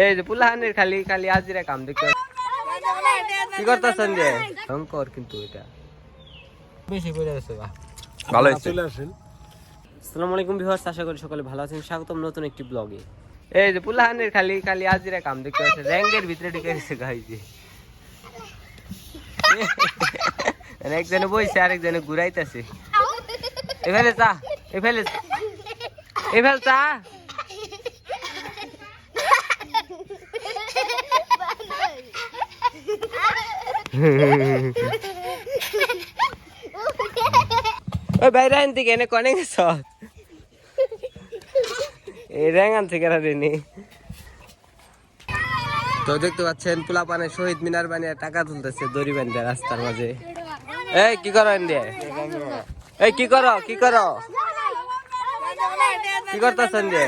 এই যে পুলাহানের খালি খালি আজিরা কাম দেখতে কি করতেছেন যে ভয়ঙ্কর কিন্তু এটা বেশি করে গেছে ভালো হয়েছে। আসসালামু আলাইকুম ভিউয়ার্স, আশা করি সকলে ভালো আছেন। স্বাগতম নতুন একটি ব্লগে। এই যে পুলাহানের খালি খালি আজিরা কাম দেখতে আছে, র্যাঙ্গের ভিতরে ঢুকে গেছে গাইছে। একজনে বইছে আরেকজনে ঘুরাইতেছে। এফেলে চা, এফেলে এফেল চা। ওই বাইরে আন থেকে এনে কনে গেছ? এই র্যাঙ্গান থেকে রেনি তো দেখতে পাচ্ছেন পোলাপানের শহীদ মিনার বানিয়ে টাকা তুলতেছে দড়ি বান্ধে রাস্তার মাঝে। এই কি করো এনে? এই কি করো কি করো কি করতেছেন যে?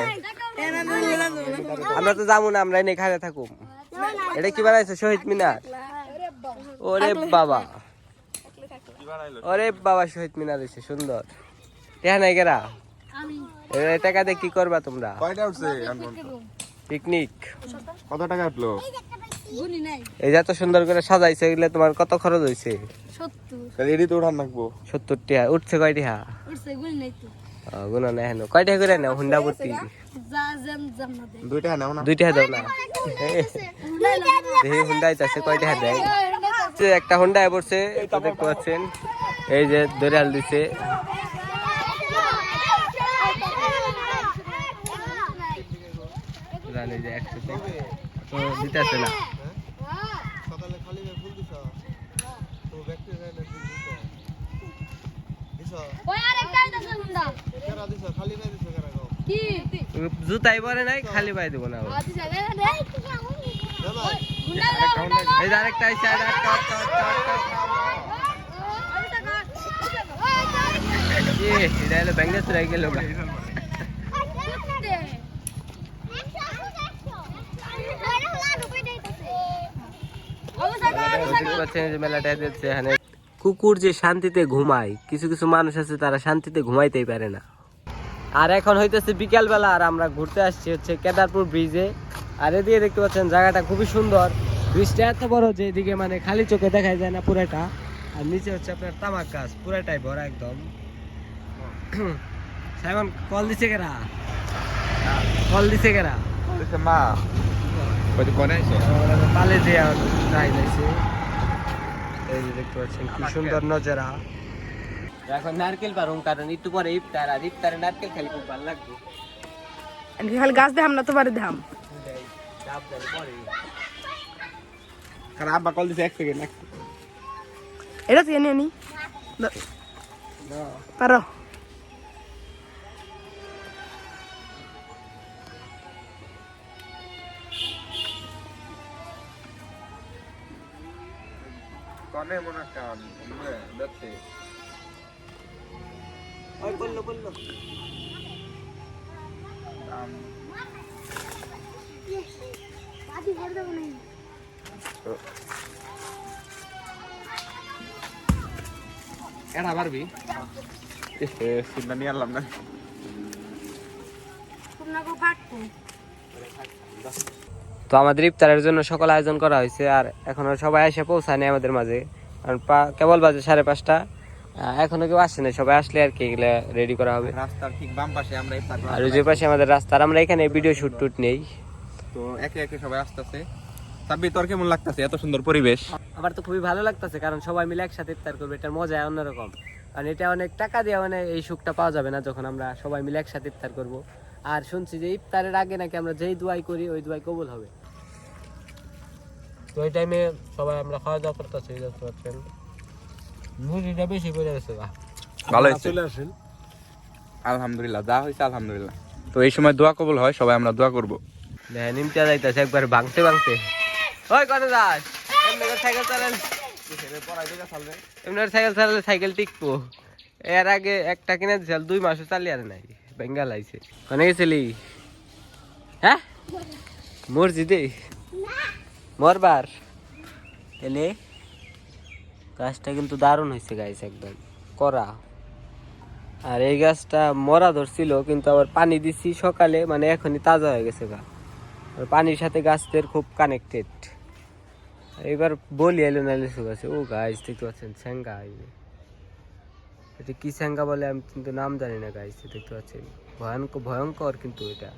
আমরা তো যাবো না, আমরা এনে খাইতে থাকুম। এটা কি বানাইছে? শহীদ মিনার। ওরে বাবা, ওরে বাবা, শহীদ মিনার হয়েছে সুন্দর। দেখা নাই গেরা টাকা দিয়ে কি করবা তোমরা? পিকনিক। কত টাকা উঠলো? এই যে এত সুন্দর করে সাজাইছে, এগুলো তোমার কত খরচ হয়েছে? 70 টাকা। উঠছে কয় টাকা? গুনা নাই হেন। কয় টাকা করে নাও হুন্ডা ভর্তি? 2 টাকা নাও না। 2 টাকা দাও না। দেখি হুন্ডা আইতাছে, কয় টাকা দেয়? একটা হুন্ডা পড়ছে দেখতে পাচ্ছেন, এই যে দরিয়াল দিছে। দিতেছে না। জুতাই পরে নাই, খালি পাই দেবো না। এই আরেকটা আইছে, এটা হলো ব্যাঙ্গে চলে গেল। মেলাটা দিচ্ছে এখানে। কুকুর যে শান্তিতে ঘুমায়, কিছু কিছু মানুষ আছে তারা শান্তিতে ঘুমাইতেই পারে না। আর এখন হইতেছে বিকাল বেলা, আর আমরা ঘুরতে আসছি হচ্ছে কেদারপুর ব্রিজে। আর এদিকে দেখতে পাচ্ছেন জায়গাটা খুবই সুন্দর। ব্রিজটা এত বড় যে এদিকে মানে খালি চোখে দেখা যায় না পুরাটা। আর নিচে হচ্ছে আপনার তামাক গাছ, পুরাটাই ভরা একদম। সাইমন কল দিছে কেরা? কল দিছে কেরা? মা কত কোনে আছে? পালে যে যাই যাইছে। এই যে দেখতে পাচ্ছেন কি সুন্দর নজারা। এখন নারকেল পারুম, কারণ একটু পরে ইফতার, আর ইফতারে নারকেল খালি খুব ভালো লাগবে। খালি গাছ দেখাম না তো পারে দেখাম। কারণ আব্বা কল দিছে 1 সেকেন্ড। এটা তুই এনে নি পারো। কোনে মনে কাম দেখতে ওই বললো এটা পারবি? সিদ্ধা নিয়ে আনলাম না। তো আমাদের ইফতারের জন্য সকল আয়োজন করা হয়েছে, আর এখনো সবাই এসে পৌঁছায়নি আমাদের মাঝে। কারণ কেবল বাজে 5:30। এখনো কেউ আসছে না, সবাই আসলে আর কি এগুলা রেডি করা হবে। রাস্তার ঠিক বাম পাশে আমরা ইফতার করব। আর ওই যে পাশে আমাদের রাস্তা, আর আমরা এখানে ভিডিও শুট নেই। তো একে একে সবাই আসতেছে। সাব্বির, তোর কেমন লাগতেছে এত সুন্দর পরিবেশ? আমার তো খুবই ভালো লাগতেছে, কারণ সবাই মিলে একসাথে ইফতার করবে, এটার মজা অন্যরকম। কারণ এটা অনেক টাকা দিয়ে মানে এই সুখটা পাওয়া যাবে না যখন আমরা সবাই মিলে একসাথে ইফতার করব। আর শুনছি যে ইফতারের আগে নাকি আমরা যেই দোয়াই করি ওই দোয়াই কবুল হবে। তো ওই টাইমে সবাই আমরা খাওয়া দাওয়া করতেছি, দেখতে পাচ্ছেন মুড়িটা বেশি করে গেছে। ভালো হয়েছে, আলহামদুলিল্লাহ। যা হয়েছে আলহামদুলিল্লাহ। তো এই সময় দোয়া কবুল হয়, সবাই আমরা দোয়া করবো। নিমটা যাইতেছে একবার ভাঙতে ভাঙতে। ওই কত যাস? সাইকেল চালালে এমনি সাইকেল চালালে সাইকেল টিকবো। এর আগে একটা কিনে দিয়েছিল, 2 মাসও চালিয়ে আর নাই, বেঙ্গাল আইছে। কোনে গেছিলি? হ্যাঁ মসজিদে মরবার এলে। গাছটা কিন্তু দারুণ হয়েছে গাইছে, একদম করা। আর এই গাছটা মরা ধরছিল, কিন্তু আবার পানি দিছি সকালে, মানে এখনই তাজা হয়ে গেছে গা। আর পানির সাথে গাছদের খুব কানেক্টেড। এবার বলি এলো না লিচু গাছে, ও গাছ দেখতে পাচ্ছেন স্যাঙ্গা, এটা কি স্যাঙ্গা বলে আমি কিন্তু নাম জানি না গাছ, দেখতে পাচ্ছেন ভয়ঙ্কর ভয়ঙ্কর কিন্তু এটা।